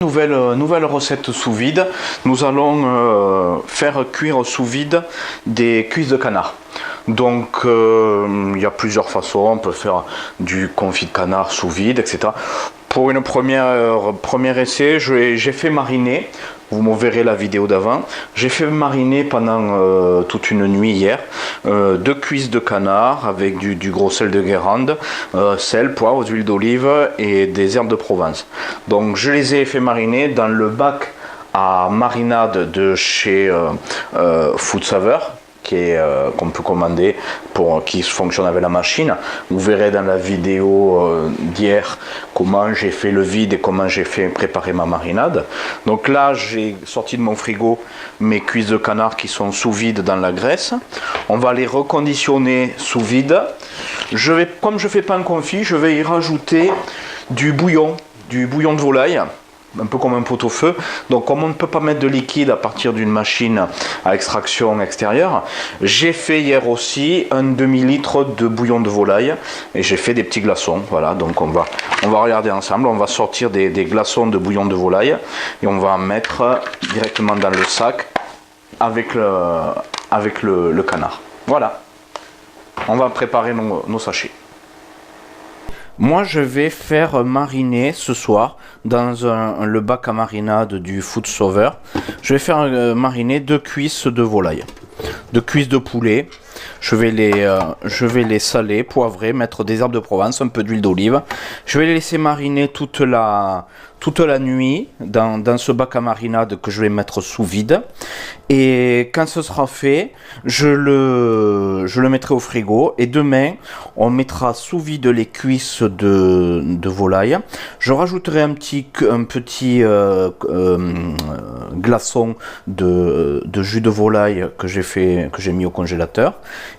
Nouvelle recette sous vide. Nous allons faire cuire sous vide des cuisses de canard. Donc il y a plusieurs façons. On peut faire du confit de canard sous vide, etc. Pour une premier essai, j'ai fait mariner. Vous me verrez la vidéo d'avant. J'ai fait mariner pendant toute une nuit hier 2 cuisses de canard avec du gros sel de Guérande, sel, poivre, d'huile d'olive et des herbes de Provence. Donc je les ai fait mariner dans le bac à marinade de chez Food Saveur, qu'on peut commander, qui fonctionne avec la machine. Vous verrez dans la vidéo d'hier comment j'ai fait le vide et comment j'ai fait préparer ma marinade. Donc là, j'ai sorti de mon frigo mes cuisses de canard qui sont sous vide dans la graisse. On va les reconditionner sous vide. Comme je fais pas un confit, je vais y rajouter du bouillon de volaille, un peu comme un pot-au-feu. Donc comme on ne peut pas mettre de liquide à partir d'une machine à extraction extérieure, j'ai fait hier aussi un demi-litre de bouillon de volaille et j'ai fait des petits glaçons. Voilà, donc on va regarder ensemble. On va sortir des glaçons de bouillon de volaille et on va en mettre directement dans le sac avec le canard. Voilà, on va préparer nos sachets. Moi, je vais faire mariner ce soir dans le bac à marinade du Food Sauveur. Je vais faire mariner 2 cuisses de volaille, 2 cuisses de poulet. Je vais les saler, poivrer, mettre des herbes de Provence, un peu d'huile d'olive. Je vais les laisser mariner toute la nuit dans ce bac à marinade que je vais mettre sous vide. Et quand ce sera fait, je le mettrai au frigo. Et demain, on mettra sous vide les cuisses de volaille. Je rajouterai un petit glaçon de jus de volaille que j'ai mis au congélateur.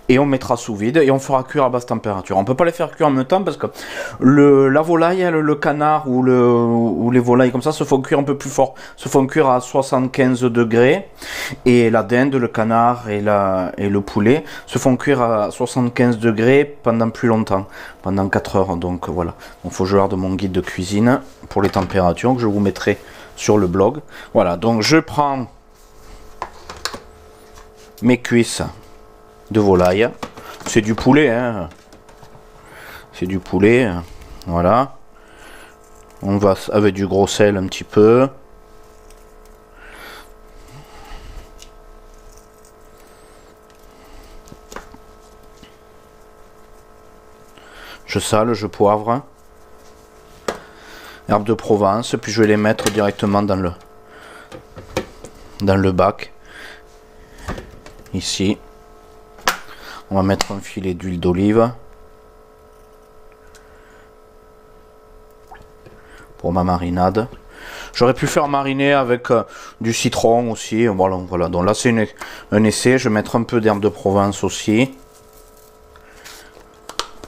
Et on mettra sous vide et on fera cuire à basse température. On peut pas les faire cuire en même temps parce que la volaille, le canard ou les volailles comme ça se font cuire un peu plus fort, se font cuire à 75 degrés, et la dinde, le canard et le poulet se font cuire à 75 degrés pendant plus longtemps, pendant 4 heures. Donc voilà, il faut que je regarde mon guide de cuisine pour les températures que je vous mettrai sur le blog. Voilà, donc je prends mes cuisses de volaille, c'est du poulet, hein. C'est du poulet, voilà. On va avec du gros sel un petit peu. Je sale, je poivre. Herbes de Provence, puis je vais les mettre directement dans le bac. Ici. On va mettre un filet d'huile d'olive pour ma marinade. J'aurais pu faire mariner avec du citron aussi. Voilà. Donc là c'est un essai. Je vais mettre un peu d'herbe de Provence aussi.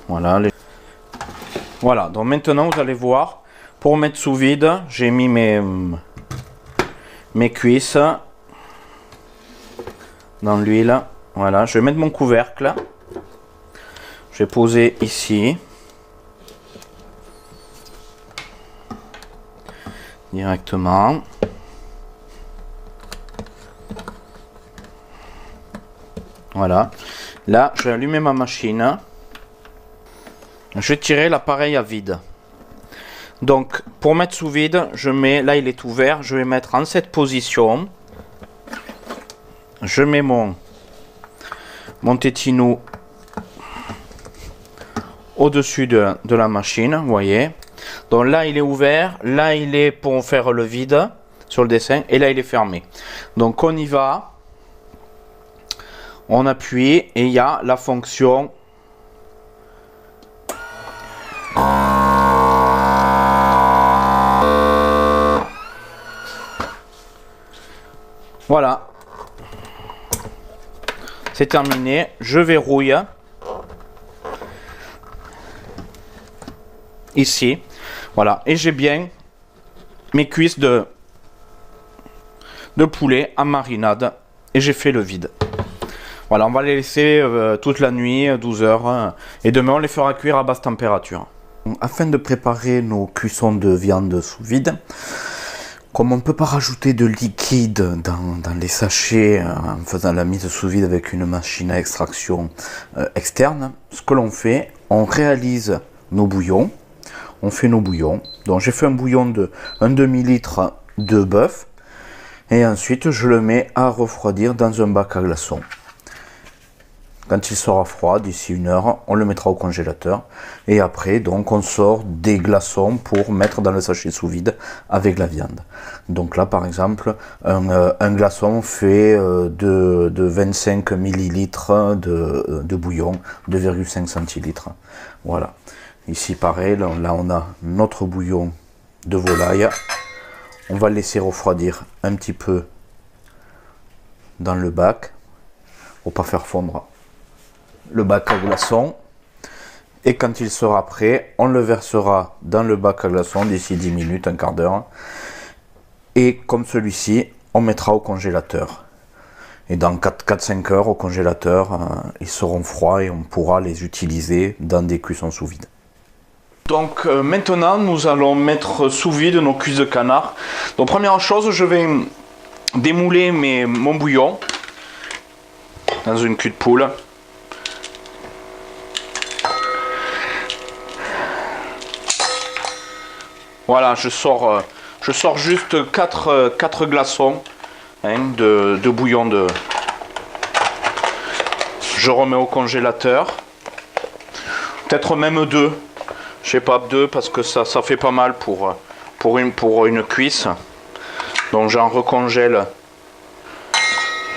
Voilà. Voilà. Donc maintenant vous allez voir. Pour mettre sous vide, j'ai mis mes cuisses dans l'huile. Voilà, je vais mettre mon couvercle. Je vais poser ici. Directement. Voilà. Là, je vais allumer ma machine. Je vais tirer l'appareil à vide. Donc, pour mettre sous vide, je mets, là il est ouvert, je vais mettre en cette position. Je mets mon tétino au-dessus de la machine, vous voyez. Donc là il est ouvert, là il est pour faire le vide sur le dessin, et là il est fermé. Donc on y va, on appuie et il y a la fonction voilà. C'est terminé, je verrouille ici, voilà, et j'ai bien mes cuisses de poulet en marinade et j'ai fait le vide. Voilà, on va les laisser toute la nuit, 12 heures, et demain on les fera cuire à basse température. Afin de préparer nos cuissons de viande sous vide, Comme on ne peut pas rajouter de liquide dans les sachets en faisant la mise sous vide avec une machine à extraction externe, ce que l'on fait, on réalise nos bouillons. On fait nos bouillons. Donc j'ai fait un bouillon de 1 demi-litre de bœuf. Et ensuite je le mets à refroidir dans un bac à glaçons. Quand il sera froid, d'ici 1 heure, on le mettra au congélateur. Et après, donc, on sort des glaçons pour mettre dans le sachet sous vide avec la viande. Donc là, par exemple, un glaçon fait de 25 millilitres de bouillon, 2,5 centilitres. Voilà. Ici, pareil, là, on a notre bouillon de volaille. On va le laisser refroidir un petit peu dans le bac, pour pas faire fondre le bac à glaçons. Et quand il sera prêt, on le versera dans le bac à glaçons d'ici 10 minutes, un quart d'heure. Et comme celui-ci, on mettra au congélateur. Et dans 4-5 heures au congélateur, ils seront froids et on pourra les utiliser dans des cuissons sous vide. Donc maintenant, nous allons mettre sous vide nos cuisses de canard. Donc première chose, je vais démouler mon bouillon dans une cul de poule. Voilà, je sors juste 4 glaçons de bouillon Je remets au congélateur. Peut-être même 2. Je sais pas, 2 parce que ça fait pas mal pour une cuisse. Donc j'en recongèle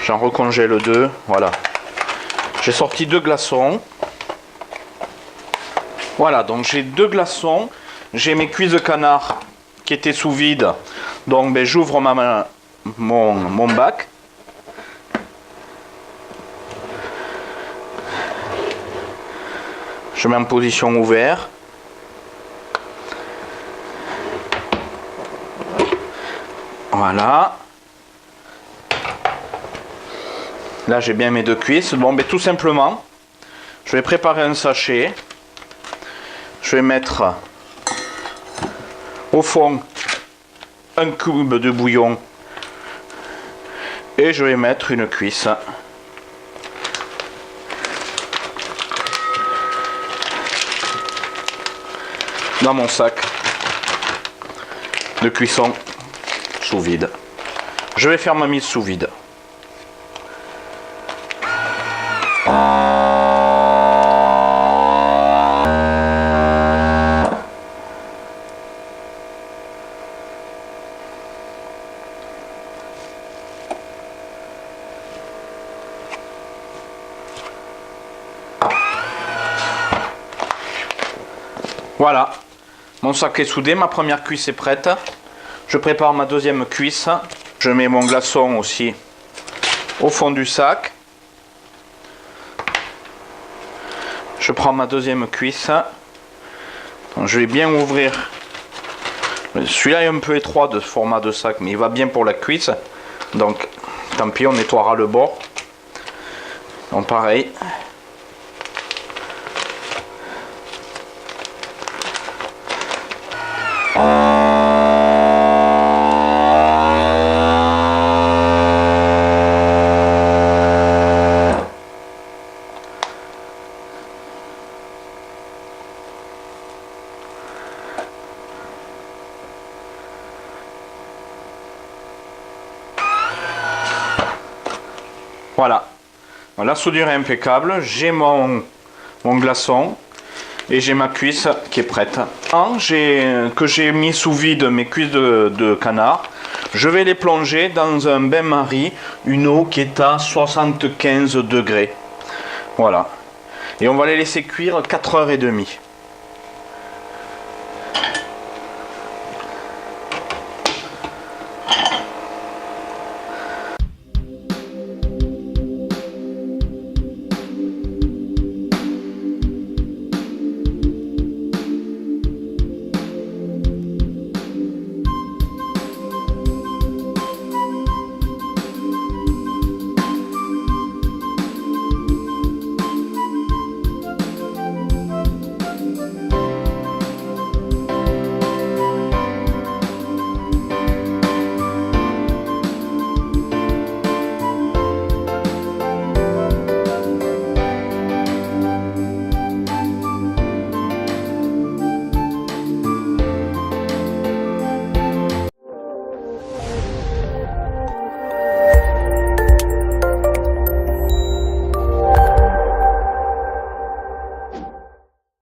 2. Voilà. J'ai sorti 2 glaçons. Voilà, donc j'ai 2 glaçons. J'ai mes cuisses de canard qui étaient sous vide. Donc j'ouvre mon bac. Je mets en position ouverte. Voilà. Là j'ai bien mes 2 cuisses. Bon, tout simplement, je vais préparer un sachet. Je vais mettre au fond un cube de bouillon et je vais mettre une cuisse. Dans mon sac de cuisson sous vide. Je vais faire ma mise sous vide. Voilà, mon sac est soudé, ma première cuisse est prête. Je prépare ma deuxième cuisse. Je mets mon glaçon aussi au fond du sac. Je prends ma deuxième cuisse. Donc, je vais bien ouvrir. Celui-là est un peu étroit de ce format de sac, mais il va bien pour la cuisse. Donc, tant pis, on nettoiera le bord. Donc, pareil. Voilà, la soudure est impeccable, j'ai mon glaçon et j'ai ma cuisse qui est prête. Que j'ai mis sous vide mes cuisses de canard, je vais les plonger dans un bain-marie, une eau qui est à 75 degrés. Voilà, et on va les laisser cuire 4h30.